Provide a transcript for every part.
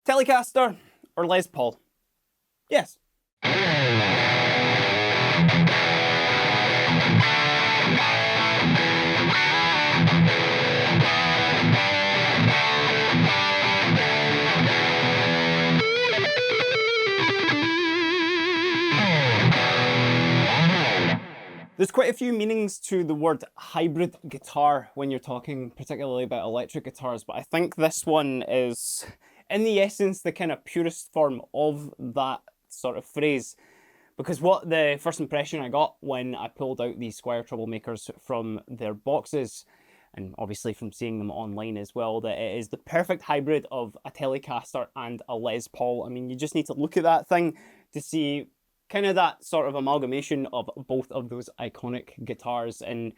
Telecaster or Les Paul? Yes. There's quite a few meanings to the word hybrid guitar when you're talking particularly about electric guitars, but I think this one is, in the essence, the kind of purest form of that sort of phrase. Because what the first impression I got when I pulled out these Squier Troublemakers from their boxes, and obviously from seeing them online as well, that it is the perfect hybrid of a Telecaster and a Les Paul. I mean, you just need to look at that thing to see kind of that sort of amalgamation of both of those iconic guitars, and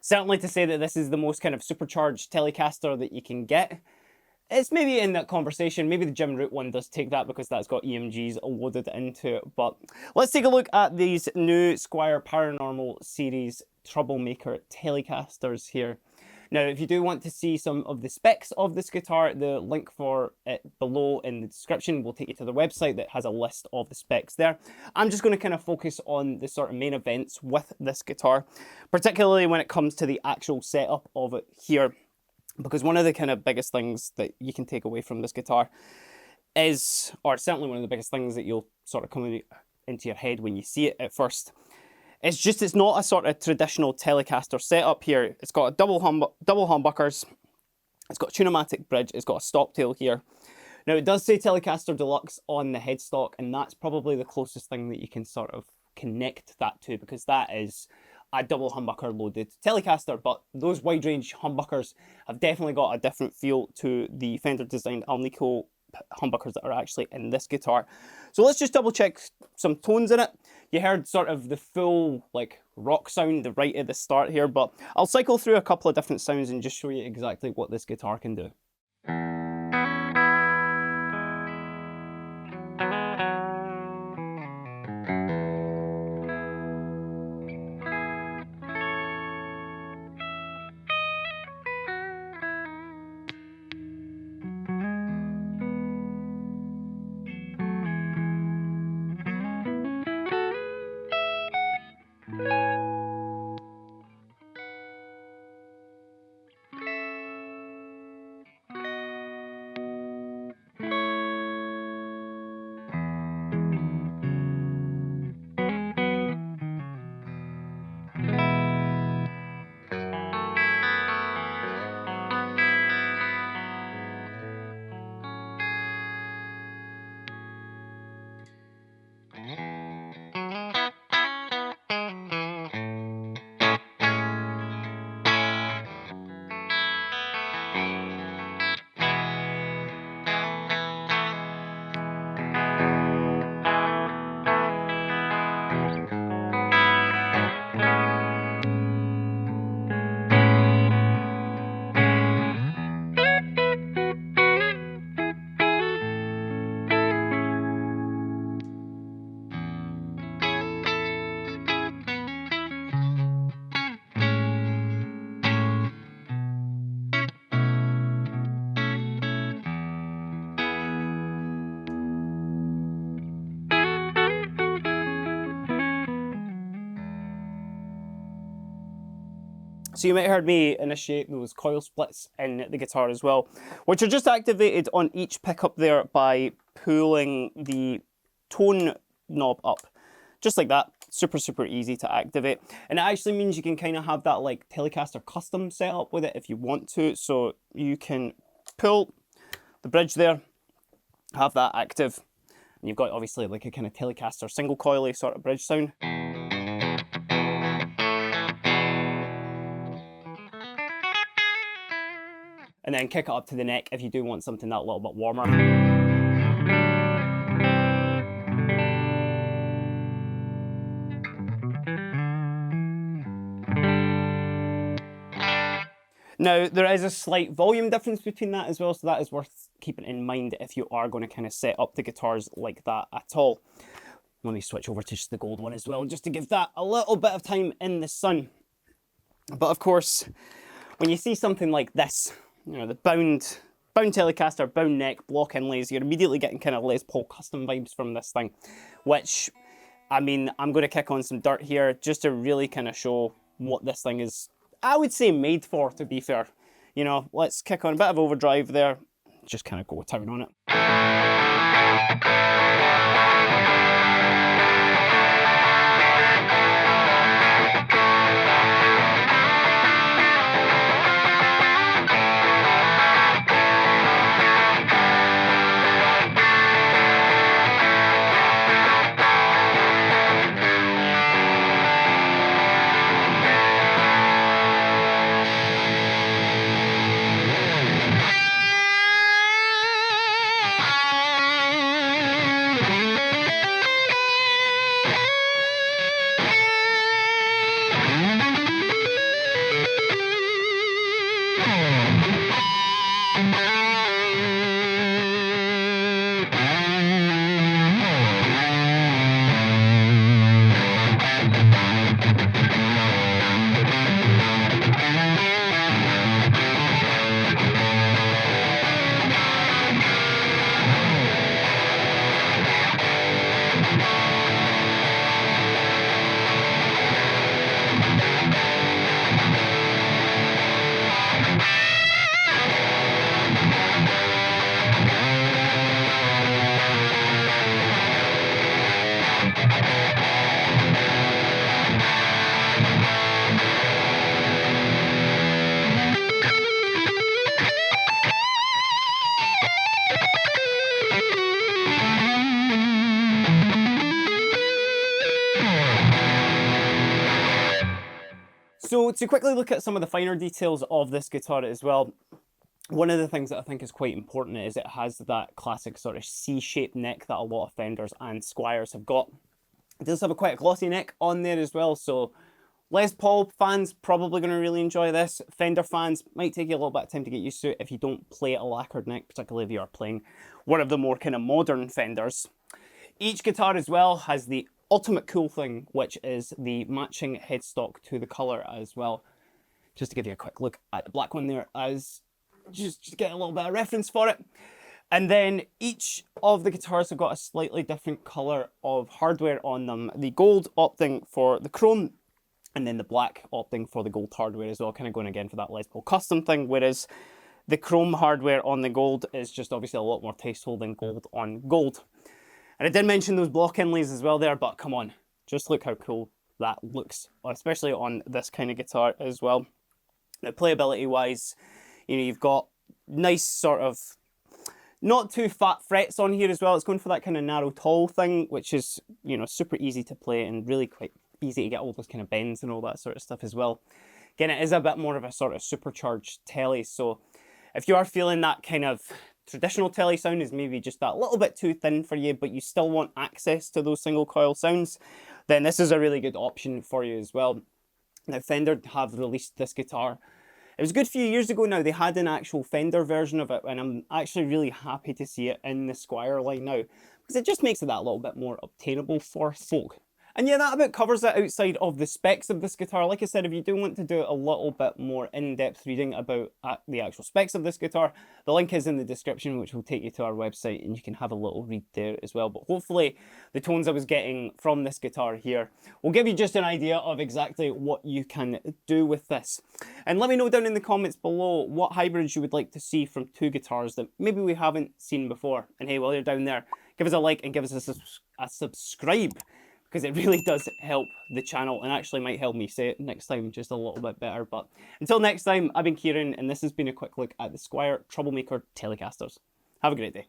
certainly to say that this is the most kind of supercharged Telecaster that you can get. It's maybe in that conversation, maybe the Jim Root one does take that because that's got EMGs loaded into it, but let's take a look at these new Squier Paranormal series Troublemaker Telecasters here. Now, if you do want to see some of the specs of this guitar, the link for it below in the description will take you to the website that has a list of the specs there. I'm just going to kind of focus on the sort of main events with this guitar, particularly when it comes to the actual setup of it here. Because one of the kind of biggest things that you can take away from this guitar is, or certainly one of the biggest things that you'll sort of come into your head when you see it at first, it's not a sort of traditional Telecaster setup here. It's got a double humbuckers, it's got a tune-o-matic bridge, it's got a stop tail here. Now it does say Telecaster Deluxe on the headstock, and that's probably the closest thing that you can sort of connect that to, because that is a double humbucker loaded Telecaster, but those wide range humbuckers have definitely got a different feel to the Fender designed Alnico humbuckers that are actually in this guitar. So let's just double check some tones in it. You heard sort of the full like rock sound right at the start here, but I'll cycle through a couple of different sounds and just show you exactly what this guitar can do. So you might have heard me initiate those coil splits in the guitar as well, which are just activated on each pickup there by pulling the tone knob up. Just like that, super, super easy to activate. And it actually means you can kind of have that like Telecaster custom setup with it if you want to. So you can pull the bridge there, have that active, and you've got obviously like a kind of Telecaster single coily sort of bridge sound. And then kick it up to the neck if you do want something that little bit warmer. Now, there is a slight volume difference between that as well, so that is worth keeping in mind if you are going to kind of set up the guitars like that at all. Let me switch over to just the gold one as well, just to give that a little bit of time in the sun. But of course, when you see something like this, you know, the bound bound Telecaster, bound neck, block inlays. You're immediately getting kind of Les Paul custom vibes from this thing, which, I mean, I'm going to kick on some dirt here just to really kind of show what this thing is, I would say, made for, to be fair. You know, let's kick on a bit of overdrive there, just kind of go to town on it. So to quickly look at some of the finer details of this guitar as well, one of the things that I think is quite important is it has that classic sort of C-shaped neck that a lot of Fenders and Squiers have got. It does have a quite a glossy neck on there as well, so Les Paul fans probably going to really enjoy this. Fender fans might take you a little bit of time to get used to it if you don't play a lacquered neck, particularly if you are playing one of the more kind of modern Fenders. Each guitar as well has the ultimate cool thing, which is the matching headstock to the colour as well. Just to give you a quick look at the black one there, as just to get a little bit of reference for it. And then each of the guitars have got a slightly different colour of hardware on them. The gold opting for the chrome, and then the black opting for the gold hardware as well, kind of going again for that Les Paul custom thing, whereas the chrome hardware on the gold is just obviously a lot more tasteful than gold on gold. And I did mention those block inlays as well there, but come on, just look how cool that looks, especially on this kind of guitar as well. Now, playability wise, you know, you've got nice sort of not too fat frets on here as well. It's going for that kind of narrow tall thing, which is, you know, super easy to play and really quite easy to get all those kind of bends and all that sort of stuff as well. Again, it is a bit more of a sort of supercharged Tele, so if you are feeling that kind of traditional Tele sound is maybe just that little bit too thin for you, but you still want access to those single coil sounds, then this is a really good option for you as well. Now, Fender have released this guitar. It was a good few years ago now. They had an actual Fender version of it, and I'm actually really happy to see it in the Squier line now, because it just makes it that little bit more obtainable for folk. And yeah, that about covers it outside of the specs of this guitar. Like I said, if you do want to do a little bit more in-depth reading about the actual specs of this guitar, the link is in the description, which will take you to our website, and you can have a little read there as well. But hopefully the tones I was getting from this guitar here will give you just an idea of exactly what you can do with this. And let me know down in the comments below what hybrids you would like to see from two guitars that maybe we haven't seen before. And hey, while you're down there, give us a like and give us a subscribe, because it really does help the channel and actually might help me say it next time just a little bit better. But until next time, I've been Kieran, and this has been a quick look at the Squier Troublemaker Telecasters. Have a great day.